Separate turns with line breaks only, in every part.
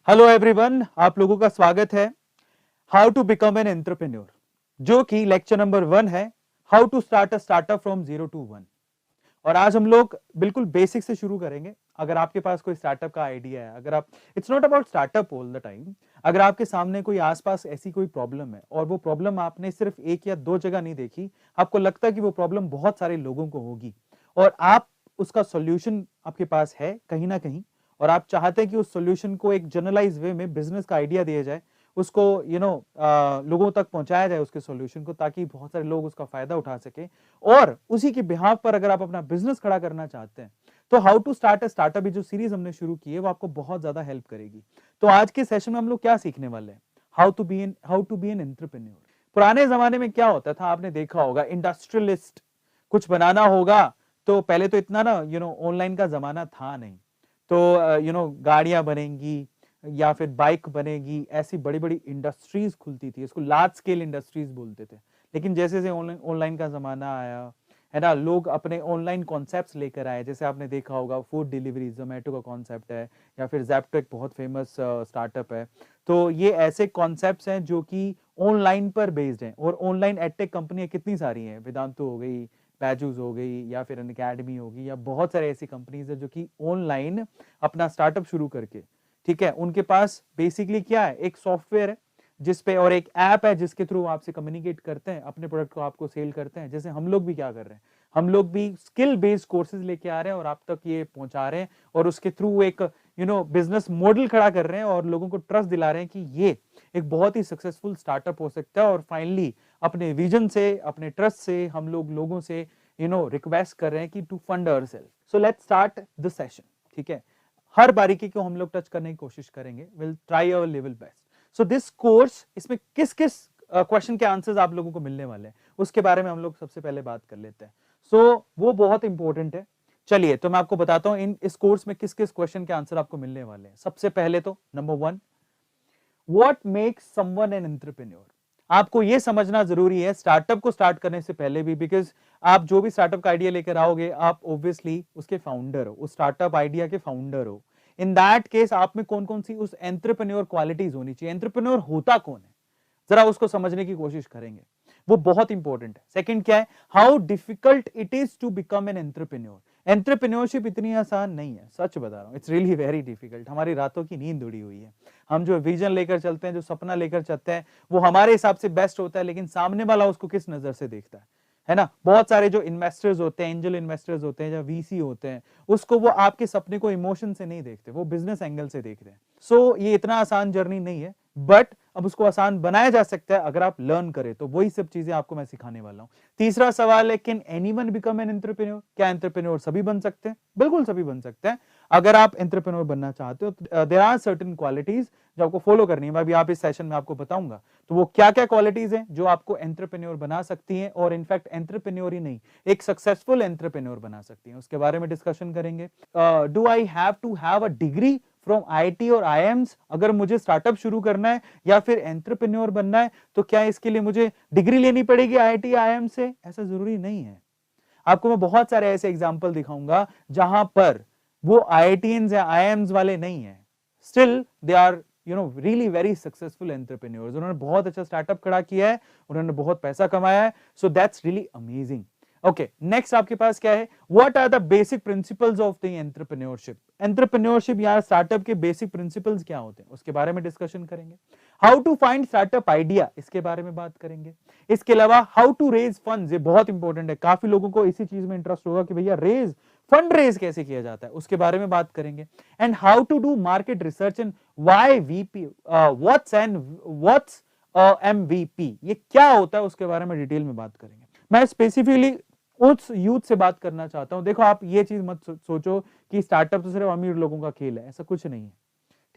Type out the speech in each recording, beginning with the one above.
Hello everyone, आप लोगों का स्वागत है how to become an entrepreneur, जो कि लेक्चर नंबर 1 है, how to start a startup from 0 to 1। और आज हम लोग बिल्कुल बेसिक से शुरू करेंगे। अगर आपके पास कोई स्टार्टअप का आइडिया है, अगर आप, it's not about startup all the time, अगर आपके सामने कोई आसपास ऐसी कोई प्रॉब्लम है और वो प्रॉब्लम आपने सिर्फ एक या दो जगह नहीं देखी, आपको लगता है कि वो प्रॉब्लम बहुत सारे लोगों को होगी और आप उसका सॉल्यूशन आपके पास है कहीं ना कहीं, और आप चाहते हैं कि उस सॉल्यूशन को एक जनरलाइज वे में बिजनेस का आइडिया दिया जाए, उसको लोगों तक पहुंचाया जाए उसके सॉल्यूशन को, ताकि बहुत सारे लोग उसका फायदा उठा सके। और उसी के बिहाफ पर अगर आप अपना बिजनेस खड़ा करना चाहते हैं तो how to start a startup, जो सीरीज हमने शुरू की है, वो आपको बहुत ज्यादा हेल्प करेगी। तो आज के सेशन में हम लोग क्या सीखने वाले हैं? How to be an entrepreneur. पुराने जमाने में क्या होता था, आपने देखा होगा, इंडस्ट्रियलिस्ट कुछ बनाना होगा तो पहले तो इतना ना ऑनलाइन का जमाना था नहीं, तो गाड़ियां बनेंगी या फिर बाइक बनेगी, ऐसी बड़ी बड़ी इंडस्ट्रीज खुलती थी, इसको लार्ज स्केल इंडस्ट्रीज बोलते थे। लेकिन जैसे जैसे ऑनलाइन का जमाना आया है ना, लोग अपने ऑनलाइन कॉन्सेप्ट्स लेकर आए। जैसे आपने देखा होगा फूड डिलीवरी जोमेटो का कॉन्सेप्ट है, या फिर ज़ेप्टो एक बहुत फेमस स्टार्टअप है। तो ये ऐसे कॉन्सेप्ट्स हैं जो कि ऑनलाइन पर बेस्ड हैं, और ऑनलाइन एडटेक कंपनियां कितनी सारी हैं, वेदांतो हो गई, बैजूस हो गई, या फिर अनअकैडमी होगी, या बहुत सारे ऐसी कंपनीज है जो कि ऑनलाइन अपना स्टार्टअप शुरू करके, ठीक है, उनके पास बेसिकली क्या है, एक सॉफ्टवेयर है जिसपे, और एक ऐप है जिसके थ्रू आपसे कम्युनिकेट करते हैं, अपने प्रोडक्ट को आपको सेल करते हैं। जैसे हम लोग भी क्या कर रहे हैं, हम लोग भी स्किल बेस्ड कोर्सेज लेके आ रहे हैं और आप तक ये पहुंचा रहे हैं, और उसके थ्रू एक बिजनेस मॉडल खड़ा कर रहे हैं और लोगों को ट्रस्ट दिला रहे हैं कि ये एक बहुत ही सक्सेसफुल स्टार्टअप हो सकता है। और फाइनली अपने विजन से, अपने ट्रस्ट से हम लोग लोगों से रिक्वेस्ट कर रहे हैं कि to fund ourselves. So let's start the session, ठीक है। हर बारीकी को हम लोग टच करने की कोशिश करेंगे, will try our level best. So this course, इसमें किस किस क्वेश्चन के आंसर्स आप लोगों को मिलने वाले हैं उसके बारे में हम लोग सबसे पहले बात कर लेते हैं। वो बहुत इंपॉर्टेंट है। चलिए, तो मैं आपको बताता हूं इस कोर्स में किस किस क्वेश्चन के आंसर आपको मिलने वाले हैं। सबसे पहले तो number 1, what makes someone an entrepreneur. आपको यह समझना जरूरी है स्टार्टअप को स्टार्ट करने से पहले भी, बिकॉज आप जो भी स्टार्टअप का आइडिया लेकर आओगे, आप ऑब्वियसली उसके फाउंडर हो, उस स्टार्टअप आइडिया के फाउंडर हो। इन दैट केस आप में कौन कौन सी उस एंटरप्रेन्योर क्वालिटीज होनी चाहिए, एंटरप्रेन्योर होता कौन है, जरा उसको समझने की कोशिश करेंगे, वो बहुत इंपॉर्टेंट है। सेकंड क्या है, how difficult it is to become an entrepreneur. Entrepreneurship इतनी आसान नहीं है, सच बता रहा हूं, इट्स रियली वेरी डिफिकल्ट। हमारी रातों की नींद उड़ी हुई है। हम जो विजन लेकर चलते हैं, जो सपना लेकर चलते हैं, वो हमारे हिसाब से बेस्ट होता है, लेकिन सामने वाला उसको किस नजर से देखता है ना। बहुत सारे जो इन्वेस्टर्स होते हैं, एंजल इन्वेस्टर्स होते हैं या वीसी होते हैं, उसको वो आपके सपने को इमोशन से नहीं देखते, वो बिजनेस एंगल से देखते हैं। सो ये इतना आसान जर्नी नहीं है, बट अब उसको आसान बनाया जा सकता है अगर आप लर्न करें, तो वही सब चीजें आपको मैं सिखाने वाला हूं। तीसरा सवाल है, can anyone become an entrepreneur. क्या एंटरप्रेन्योर सभी बन सकते हैं? बिल्कुल सभी बन सकते हैं। अगर आप एंटरप्रेन्योर बनना चाहते हो, देयर आर सर्टेन क्वालिटीज जो आपको फॉलो करनी है। मैं भी आप इस सेशन में आपको बताऊंगा तो वो क्या क्या क्वालिटीज हैं जो आपको एंटरप्रेन्योर बना सकती हैं, और इनफैक्ट एंटरप्रेन्योर ही नहीं, एक सक्सेसफुल एंटरप्रेन्योर बना सकती हैं, उसके बारे में डिस्कशन करेंगे। Do I have to have a degree from IIT और आईएम्स अगर मुझे स्टार्टअप शुरू करना है या फिर एंटरप्रेन्योर बनना है, तो क्या इसके लिए मुझे डिग्री लेनी पड़ेगी आईआईटी आईएम से? ऐसा जरूरी नहीं है। आपको मैं बहुत सारे ऐसे एग्जांपल दिखाऊंगा जहां पर वो आईआईटीएंस या आईएम्स वाले नहीं है, still they are really very successful entrepreneurs. उन्होंने बहुत अच्छा स्टार्टअप खड़ा किया है, उन्होंने बहुत पैसा कमाया है। So that's really amazing. Okay, next आपके पास क्या है, what are the basic principles of the entrepreneurship. Entrepreneurship या स्टार्टअप के बेसिक प्रिंसिपल्स क्या होते हैं उसके बारे में डिस्कशन करेंगे। How to find startup idea, इसके बारे में बात करेंगे। इसके अलावा हाउ टू रेज फंड्स, ये बहुत इंपॉर्टेंट है। काफी लोगों को इसी चीज में इंटरेस्ट होगा कि भैया फंड रेज कैसे किया जाता है, उसके बारे में बात करेंगे। And how to do market research and why VP, what's MVP, ये क्या होता है उसके बारे में डिटेल में बात करेंगे। मैं स्पेसिफिकली उस यूथ से बात करना चाहता हूं। देखो, आप ये चीज मत सोचो कि स्टार्टअप तो सिर्फ अमीर लोगों का खेल है, ऐसा कुछ नहीं है,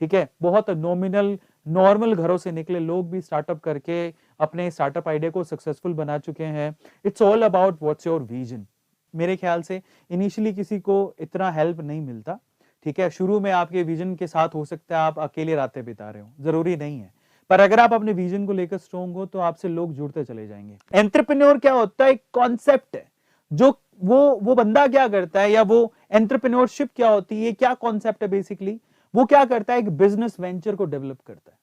ठीक है। बहुत नॉमिनल नॉर्मल घरों से निकले लोग भी स्टार्टअप करके अपने स्टार्टअप आइडिया को सक्सेसफुल बना चुके हैं। It's all about what's your vision. मेरे ख्याल से इनिशियली किसी को इतना हेल्प नहीं मिलता, ठीक है। शुरू में आपके विजन के साथ हो सकता है आप अकेले रातें बिता रहे हो, जरूरी नहीं है, पर अगर आप अपने विजन को लेकर स्ट्रोंग हो तो आपसे लोग जुड़ते चले जाएंगे। एंटरप्रेन्योर क्या होता है? एक कॉन्सेप्ट है, जो वो बंदा क्या करता है, या वो एंटरप्रेन्योरशिप क्या होती है, क्या कॉन्सेप्ट है बेसिकली, वो क्या करता है, एक बिजनेस वेंचर को डेवलप करता है,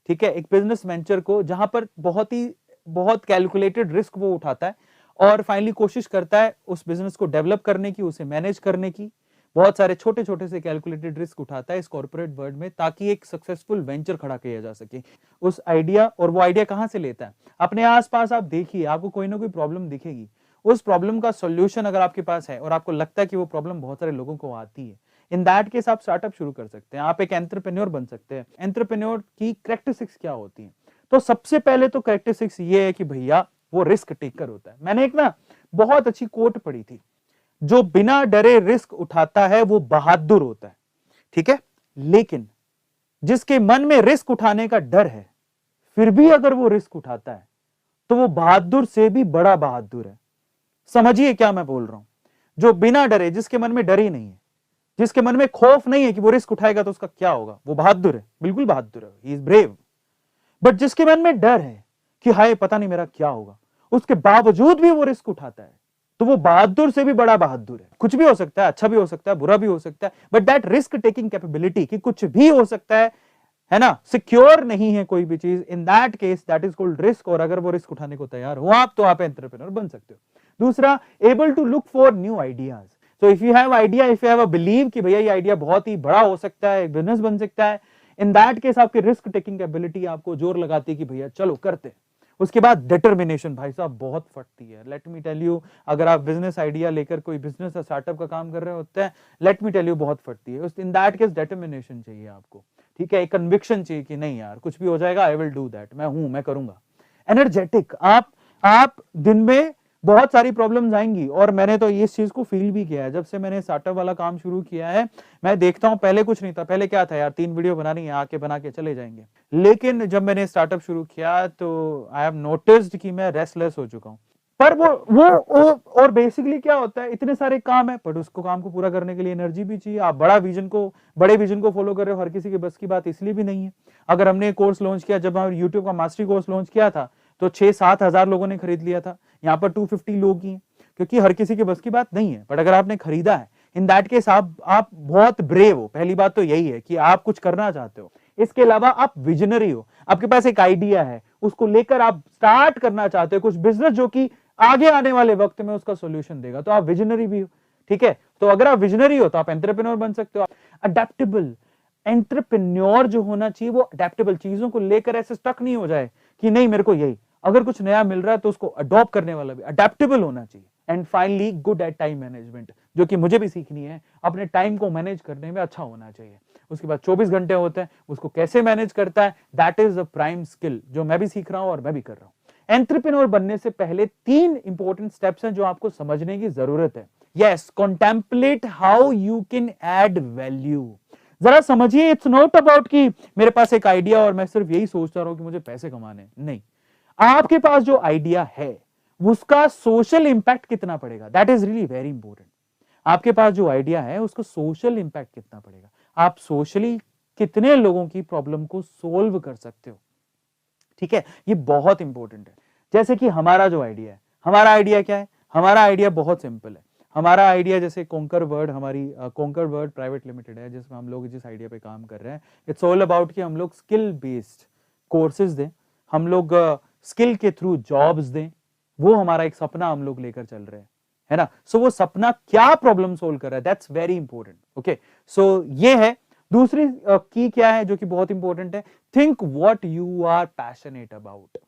ठीक है, एक बिजनेस वेंचर को, जहां पर बहुत कैलकुलेटेड रिस्क वो उठाता है और फाइनली कोशिश करता है उस बिजनेस को डेवलप करने की, उसे मैनेज करने की, बहुत सारे छोटे छोटे से कैलकुलेटेड रिस्क उठाता है इस कॉर्पोरेट वर्ल्ड में, ताकि एक सक्सेसफुल वेंचर खड़ा किया जा सके उस आइडिया। और वो आइडिया कहां से लेता है, अपने आसपास आप देखिए, आपको कोई ना कोई प्रॉब्लम दिखेगी, उस प्रॉब्लम का सॉल्यूशन अगर आपके पास है और आपको लगता है कि वो प्रॉब्लम बहुत सारे लोगों को आती है, इन दैट केस आप स्टार्टअप शुरू कर सकते हैं, आप एक एंटरप्रेन्योर बन सकते हैं। एंटरप्रेन्योर की कैरेक्टरिस्टिक्स क्या होती हैं? तो सबसे पहले तो कैरेक्टरिस्टिक्स ये है कि भैया वो रिस्क टेकर होता है। मैंने एक ना बहुत अच्छी कोट पढ़ी थी, जो बिना डरे रिस्क उठाता है वो बहादुर होता है, ठीक है, लेकिन जिसके मन में रिस्क उठाने का डर है फिर भी अगर वो रिस्क उठाता है तो वो बहादुर से भी बड़ा बहादुर है। समझिए क्या मैं बोल रहा हूं, जो बिना डरे, जिसके मन में डर ही नहीं है, जिसके मन में खौफ नहीं है कि वो रिस्क उठाएगा तो उसका क्या होगा, वो बहादुर है, बिल्कुल बहादुर है, ही इज ब्रेव। बट जिसके मन में डर है कि हाय पता नहीं मेरा क्या होगा, उसके बावजूद भी वो रिस्क उठाता है, तो वो बहादुर से भी बड़ा बहादुर है। कुछ भी हो सकता है, अच्छा भी हो सकता है, बुरा भी हो सकता है, but that risk taking capability कि कुछ भी हो सकता है ना, सिक्योर नहीं है कोई भी चीज, in that case that is called risk. और अगर वो रिस्क उठाने को तैयार हो आप, तो आप एंटरप्रेन्योर बन सकते हो। दूसरा, able to look for new ideas. तो if you have idea, if you have a believe कि भैया ये आइडिया बहुत ही बड़ा हो सकता है, एक बिजनेस बन सकता है, इन दैट केस आपकी रिस्क टेकिंग एबिलिटी आपको जोर लगाती है कि भैया चलो करते। उसके बाद डिटर्मिनेशन भाई साहब बहुत फटती है। लेट मी टेल यू, अगर आप बिजनेस आइडिया लेकर कोई बिजनेस या स्टार्टअप का काम कर रहे होते हैं, लेट मी टेल यू बहुत फटती है। इन दैट केस डिटर्मिनेशन चाहिए आपको, ठीक है, एक कन्विक्शन चाहिए कि नहीं यार कुछ भी हो जाएगा, आई विल डू दैट, मैं करूंगा। एनर्जेटिक, आप दिन में बहुत सारी प्रॉब्लम्स आएंगी, और मैंने तो इस चीज को फील भी किया है जब से मैंने स्टार्टअप वाला काम शुरू किया है। मैं देखता हूं, पहले कुछ नहीं था, पहले क्या था यार, 3 वीडियो बनानी है, आके बना के चले जाएंगे। लेकिन जब मैंने स्टार्टअप शुरू किया तो आई हैव नोटिस्ड कि मैं रेस्टलेस हो चुका हूं। पर वो और बेसिकली क्या होता है, इतने सारे काम है, पर उसको काम को पूरा करने के लिए एनर्जी भी चाहिए। आप बड़े विजन को फॉलो कर रहे हो, हर किसी के बस की बात इसलिए भी नहीं है। अगर हमने कोर्स लॉन्च किया, जब हम यूट्यूब का मास्टरी कोर्स लॉन्च किया था, तो 6-7 हजार लोगों ने खरीद लिया था, यहाँ पर 250 लोग ही हैं, क्योंकि हर किसी के बस की बात नहीं है। बट अगर आपने खरीदा है, इन दैट केस आप बहुत ब्रेव हो। पहली बात तो यही है कि आप कुछ करना चाहते हो, इसके अलावा आप विजनरी हो, आपके पास एक आइडिया है, उसको लेकर आप स्टार्ट करना चाहते हो कुछ बिजनेस जो कि आगे आने वाले वक्त में उसका सोल्यूशन देगा, तो आप विजनरी भी हो, ठीक है। तो अगर आप विजनरी हो तो आप एंटरप्रेन्योर बन सकते हो। अडेप्टेबल, एंटरप्रेन्योर जो होना चाहिए वो अडेप्टेबल, चीजों को लेकर ऐसे स्टक नहीं हो जाए कि नहीं मेरे को यही, अगर कुछ नया मिल रहा है तो उसको अडॉप्ट करने वाला भी अडेप्टेबल होना चाहिए। And finally good at time management, जो कि मुझे भी सीखनी है, अपने टाइम को मैनेज करने में अच्छा होना चाहिए। उसके बाद 24 घंटे होते हैं, उसको कैसे मैनेज करता है, that is a prime skill जो मैं भी सीख रहा हूं और मैं भी कर रहा हूं। एंटरप्रेन्योर बनने से पहले 3 इंपॉर्टेंट स्टेप्स हैं जो आपको समझने की जरूरत है। Yes, contemplate how you can add value. जरा समझिए, इट्स नॉट अबाउट कि मेरे पास एक आइडिया और मैं सिर्फ यही सोचता रहा हूं कि मुझे पैसे कमाने, नहीं, आपके पास जो आइडिया है उसका सोशल इंपैक्ट कितना पड़ेगा, that is really very important. आपके पास जो आइडिया है उसका सोशल इंपैक्ट कितना पड़ेगा, आप सोशली कितने लोगों की प्रॉब्लम को सोल्व कर सकते हो, ठीक है, ये बहुत इंपॉर्टेंट है। जैसे कि हमारा जो आइडिया है, हमारा आइडिया क्या है, हमारा आइडिया बहुत सिंपल है। हमारा आइडिया जैसे कोंकर वर्ड, हमारी कोंकर वर्ड प्राइवेट लिमिटेड है, जिसमें हम लोग जिस आइडिया पे काम कर रहे हैं, इट्स ऑल अबाउट कि हम लोग स्किल बेस्ड कोर्सेज दें, हम लोग स्किल के थ्रू जॉब्स दें, वो हमारा एक सपना हम लोग लेकर चल रहे हैं, है ना। सो वो सपना क्या प्रॉब्लम सोल्व कर रहा है, दैट्स वेरी इंपॉर्टेंट। ओके, सो ये है। दूसरी की क्या है जो कि बहुत इंपॉर्टेंट है, think what you are passionate about.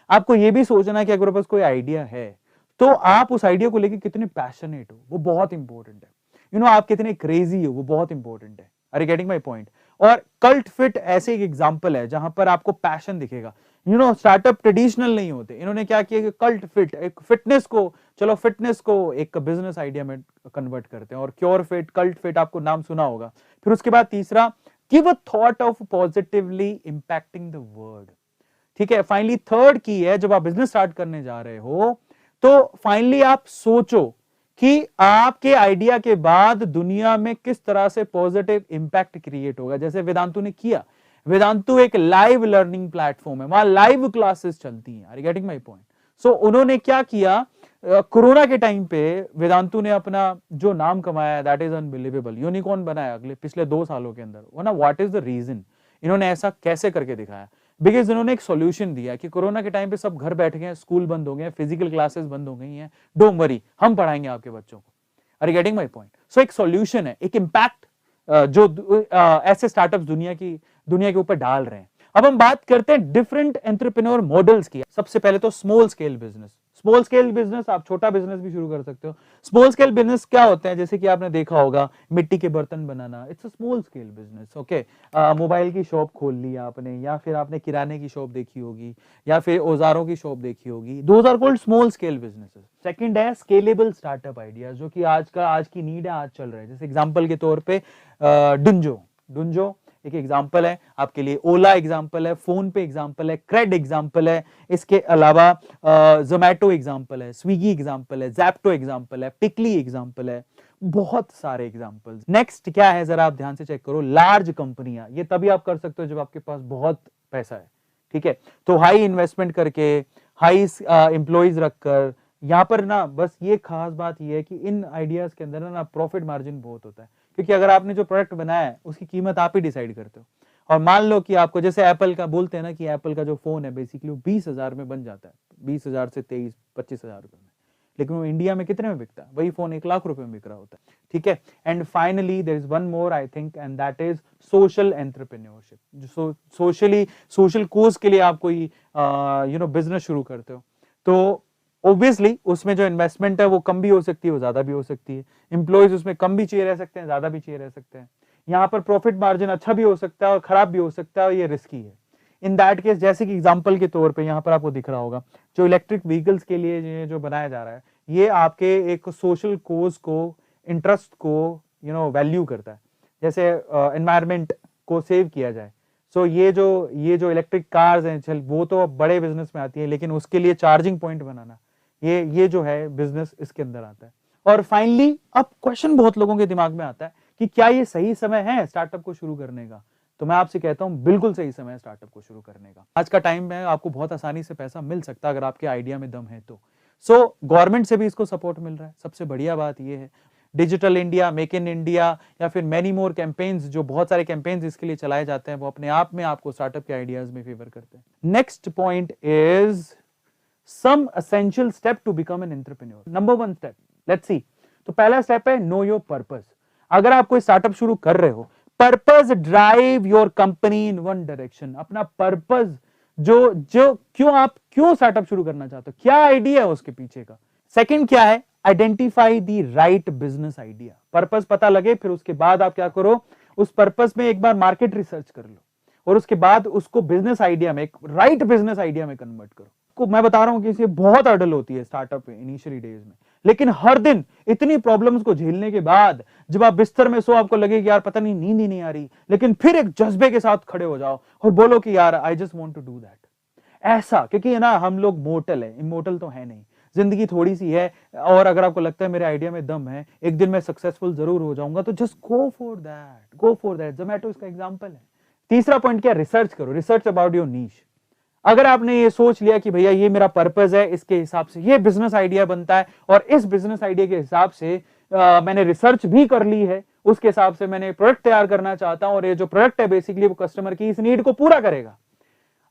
आपको ये भी सोचना है कि अगर पास कोई आइडिया है तो आप उस आइडिया को लेकर कितने पैशनेट हो, वो बहुत इंपॉर्टेंट है। यू नो, आप कितने क्रेजी हो, वो बहुत इंपॉर्टेंट है। Are getting my point. और कल्ट फिट ऐसे एक एग्जाम्पल है जहां पर आपको पैशन दिखेगा। यू नो, स्टार्टअप ट्रेडिशनल नहीं होते, इन्होंने क्या किया कि कल्ट फिट, एक फिटनेस को, चलो फिटनेस को एक बिजनेस आइडिया में कन्वर्ट करते हैं, और क्योर फिट, कल्ट फिट, आपको नाम सुना होगा। फिर उसके बाद तीसरा, give a thought of positively impacting the world, ठीक है। फाइनली थर्ड की है, जब आप बिजनेस स्टार्ट करने जा रहे हो तो फाइनली आप सोचो कि आपके आइडिया के बाद दुनिया में किस तरह से पॉजिटिव इंपैक्ट क्रिएट होगा। जैसे वेदांतु ने किया, वेदांतु एक लाइव लर्निंग प्लेटफॉर्म है, वहां लाइव क्लासेस चलती हैं। Are you getting my point. So उन्होंने क्या किया, कोरोना के टाइम पे वेदांतु ने अपना जो नाम कमाया, दैट इज अनबिलीवेबल, यूनिकॉर्न बनाया अगले पिछले 2 सालों के अंदर। वरना व्हाट इज द रीजन, इन्होंने ऐसा कैसे करके दिखाया? बिकॉज इन्होंने एक सॉल्यूशन दिया कि कोरोना के टाइम पे सब घर बैठ गए हैं, स्कूल बंद हो गए हैं, फिजिकल क्लासेस बंद हो गई हैं, डोंट वरी, हम पढ़ाएंगे आपके बच्चों को। Are you getting my point? So एक सॉल्यूशन है, एक इम्पैक्ट जो ऐसे स्टार्टअप्स दुनिया के ऊपर डाल रहे हैं। अब हम बात करते हैं डिफरेंट एंटरप्रेन्योर मॉडल्स की। सबसे पहले तो small scale business. Small scale business, आप छोटा बिजनेस भी शुरू कर सकते हो। स्मॉल स्केल बिजनेस क्या होते हैं? जैसे कि आपने देखा होगा मिट्टी के बर्तन बनाना, it's a small scale business. Okay, mobile की शॉप खोल ली आपने, या फिर आपने किराने की शॉप देखी होगी, या फिर औजारों की शॉप देखी होगी। Those are called small scale businesses. Second है स्केलेबल स्टार्टअप आइडियाज, जो कि आज की नीड है, आज चल रहा है। जैसे एग्जांपल के तौर पे डुंजो एक एग्जाम्पल है आपके लिए, ओला एग्जाम्पल है, फोन पे एग्जाम्पल है, क्रेड एग्जाम्पल है, इसके अलावा जोमैटो एग्जाम्पल है, स्विगी एग्जाम्पल है, जैप्टो एग्जाम्पल है, पिकली एग्जाम्पल है, बहुत सारे एग्जाम्पल्स। नेक्स्ट क्या है, जरा आप ध्यान से चेक करो, लार्ज कंपनियां। ये तभी आप कर सकते हो जब आपके पास बहुत पैसा है, ठीक है? तो हाई इन्वेस्टमेंट करके, हाई एम्प्लॉइज रखकर, यहां पर ना बस ये खास बात ये है कि इन आइडियाज के अंदर ना प्रॉफिट मार्जिन बहुत होता है, क्योंकि अगर आपने जो प्रोडक्ट बनाया है उसकी कीमत आप ही डिसाइड करते हो। और मान लो कि आपको, जैसे एप्पल का बोलते हैं ना कि एप्पल का जो फोन है बेसिकली वो 20,000 में बन जाता है, 20,000 से 23-25,000 रुपए में, लेकिन वो इंडिया में कितने में बिकता है? वही फोन 1,00,000 रुपए में बिक रहा होता है, ठीक है? And finally there is one more I think, and that is social entrepreneurship. जो सोशल कोज के लिए आप कोई बिजनेस शुरू करते हो, तो ऑब्वियसली उसमें जो इन्वेस्टमेंट है वो कम भी हो सकती है, वो ज्यादा भी हो सकती है। एम्प्लॉइज उसमें कम भी चाहिए रह सकते हैं, ज्यादा भी चाहिए रह सकते हैं। यहाँ पर प्रॉफिट मार्जिन अच्छा भी हो सकता है और खराब भी हो सकता है, और ये रिस्की है। इन दैट केस, जैसे कि एग्जांपल के तौर पे यहाँ पर आपको दिख रहा होगा, जो इलेक्ट्रिक व्हीकल्स के लिए जो बनाया जा रहा है, ये आपके एक सोशल कोज को, इंटरेस्ट को वैल्यू करता है। जैसे एनवायरमेंट को सेव किया जाए। सो ये जो इलेक्ट्रिक कार्स हैं, चल वो तो बड़े बिजनेस में आती है, लेकिन उसके लिए चार्जिंग पॉइंट बनाना, ये जो है बिजनेस इसके अंदर आता है। और फाइनली अब क्वेश्चन बहुत लोगों के दिमाग में आता है कि क्या ये सही समय है स्टार्टअप को शुरू करने का? तो मैं आपसे कहता हूं बिल्कुल सही समय है स्टार्टअप को शुरू करने का। आज का टाइम में आपको बहुत आसानी से पैसा मिल सकता है अगर आपके आइडिया में दम है तो। सो गवर्नमेंट से भी इसको सपोर्ट मिल रहा है, सबसे बढ़िया बात ये है। Digital India, make in India, या फिर मेनी मोर कैंपेन्स, जो बहुत सारे कैंपेन्स इसके लिए चलाए जाते हैं, वो अपने आप में आपको स्टार्टअप के आइडियाज में फेवर करते हैं। Next point is some essential step to become an entrepreneur. Number 1 step, let's see. तो पहला स्टेप है know your purpose. अगर आप कोई स्टार्टअप शुरू कर रहे हो, purpose drive your company in one direction. अपना पर्पस, जो क्यों स्टार्टअप शुरू करना चाहते हो, क्या आइडिया है उसके पीछे का। सेकंड क्या है, identify the right business idea. Purpose पता लगे, फिर उसके बाद आप क्या करो, उस पर्पस में एक बार मार्केट रिसर्च कर लो, और उसके बाद उसको बिजनेस आइडिया में, एक राइट बिजनेस आइडिया में कन्वर्ट करो। को मैं बता रहा हूं कि इसे बहुत हर्डल होती है स्टार्टअप इनिशियली डेज में, लेकिन हर दिन इतनी प्रॉब्लम्स को झेलने के बाद जब आप बिस्तर में सो, आपको लगे कि यार पता नहीं नींद ही नहीं आ रही, लेकिन फिर एक जज्बे के साथ खड़े हो जाओ और बोलो कि यार I just want to do that. ऐसा, क्योंकि ना हम लोग मोर्टल है, इमोर्टल तो है नहीं, जिंदगी थोड़ी सी है, और अगर आपको लगता है मेरे आइडिया में दम है, एक दिन मैं सक्सेसफुल जरूर हो जाऊंगा, तो just go for that. Zomato इसका एग्जांपल है। तीसरा पॉइंट क्या, रिसर्च करो, रिसर्च अबाउट योर नीश। अगर आपने ये सोच लिया कि भैया ये मेरा पर्पस है, इसके हिसाब से ये बिजनेस आइडिया बनता है, और इस बिजनेस आइडिया के हिसाब से मैंने रिसर्च भी कर ली है, उसके हिसाब से मैंने प्रोडक्ट तैयार करना चाहता हूं, और ये जो प्रोडक्ट है बेसिकली वो कस्टमर की इस नीड को पूरा करेगा।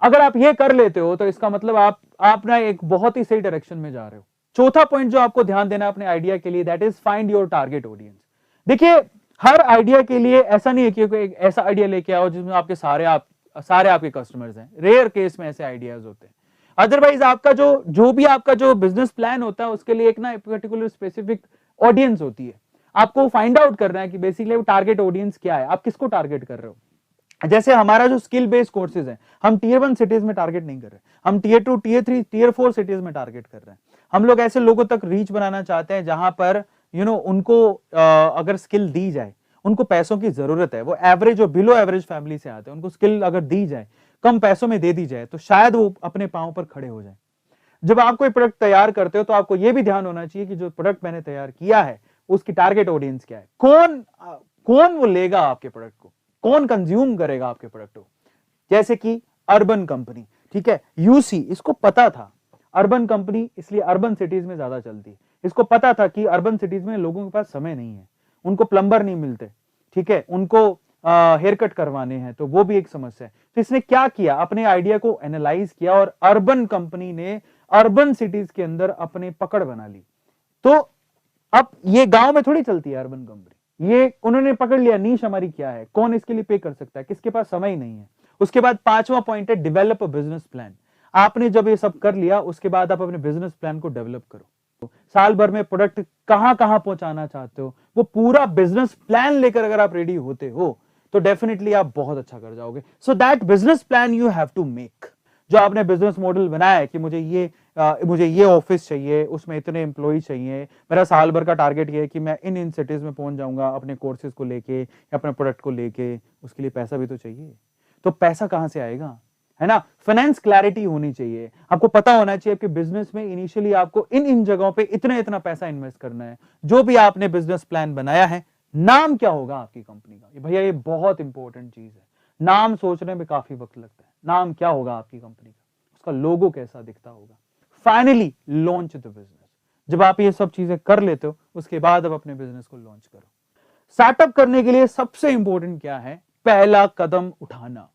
अगर आप ये कर लेते हो तो इसका मतलब आप ना एक बहुत ही सही डायरेक्शन में जा रहे हो। चौथा पॉइंट जो आपको ध्यान देना है अपने आइडिया के लिए, that is find your target audience. देखिए, हर आइडिया के लिए ऐसा नहीं है कि एक ऐसा आइडिया लेके आओ जिसमें आपके सारे आपके कस्टमर्स हैं। रेयर केस में ऐसे आइडियाज होते हैं। अदरवाइज आपका जो बिजनेस प्लान होता है उसके लिए एक ना पर्टिकुलर स्पेसिफिक ऑडियंस होती है। आपको फाइंड आउट करना है कि बेसिकली टारगेट ऑडियंस क्या है, आप किसको टारगेट कर रहे हो। जैसे हमारा जो स्किल बेस्ड कोर्सेज है, हम टियर 1 सिटीज में टारगेट नहीं कर रहे, हम टियर 2, टियर 3, टियर 4 सिटीज में टारगेट कर रहे हैं। हम लोग ऐसे लोगों तक रीच बनाना चाहते हैं जहां पर उनको अगर स्किल दी जाए, उनको पैसों की जरूरत है, वो एवरेज और बिलो एवरेज फैमिली से आते हैं, उनको स्किल अगर दी जाए, कम पैसों में दे दी जाए, तो शायद वो अपने पांव पर खड़े हो जाए। जब आप कोई प्रोडक्ट तैयार करते हो तो आपको यह भी ध्यान होना चाहिए कि जो प्रोडक्ट मैंने तैयार किया है उसकी टारगेट ऑडियंस क्या है, कौन वो लेगा आपके प्रोडक्ट को, कौन कंज्यूम करेगा आपके प्रोडक्ट को। जैसे कि अर्बन कंपनी, ठीक है, यूसी, इसको पता था अर्बन कंपनी इसलिए अर्बन सिटीज में ज्यादा चलती है। इसको पता था कि अर्बन सिटीज में लोगों के पास समय नहीं है, उनको प्लम्बर नहीं मिलते, ठीक है, उनको हेयर कट करवाने हैं, तो वो भी एक समस्या है। तो इसने क्या किया, अपने आइडिया को एनालाइज किया और अर्बन कंपनी ने अर्बन सिटीज के अंदर अपने पकड़ बना ली। तो अब ये गांव में थोड़ी चलती है अर्बन कंपनी, ये उन्होंने पकड़ लिया नीश हमारी क्या है, कौन इसके लिए पे कर सकता है, किसके पास समय ही नहीं है। उसके बाद 5वां पॉइंट है डेवलप अ बिजनेस प्लान। आपने जब ये सब कर लिया उसके बाद आप अपने बिजनेस प्लान को डेवलप करो। साल भर में प्रोडक्ट कहां कहां पहुंचाना चाहते हो, वो पूरा बिजनेस प्लान लेकर अगर आप रेडी होते हो तो डेफिनेटली आप बहुत अच्छा कर जाओगे। So that business plan you have to make. जो आपने बिजनेस मॉडल बनाया है कि मुझे ये ऑफिस चाहिए, उसमें इतने एम्प्लॉय चाहिए, मेरा साल भर का टारगेट ये है कि मैं इन सिटीज में पहुंच जाऊंगा अपने कोर्सेज को लेके या अपने प्रोडक्ट को लेके, उसके लिए पैसा भी तो चाहिए। तो पैसा कहां से आएगा, है ना। फाइनेंस क्लैरिटी होनी चाहिए, आपको पता होना चाहिए कि बिजनेस में इनिशियली आपको इन जगहों पे इतना पैसा इन्वेस्ट करना है। जो भी आपने बिजनेस प्लान बनाया है, नाम क्या होगा आपकी कंपनी का, भैया ये बहुत इंपॉर्टेंट चीज है। नाम सोचने में काफी वक्त लगता है, नाम क्या होगा आपकी कंपनी का, उसका लोगो कैसा दिखता होगा। Finally launch the business. जब आप ये सब चीजें कर लेते हो उसके बाद आप अपने बिजनेस को लॉन्च करो। स्टार्टअप करने के लिए सबसे इंपॉर्टेंट क्या है, पहला कदम उठाना।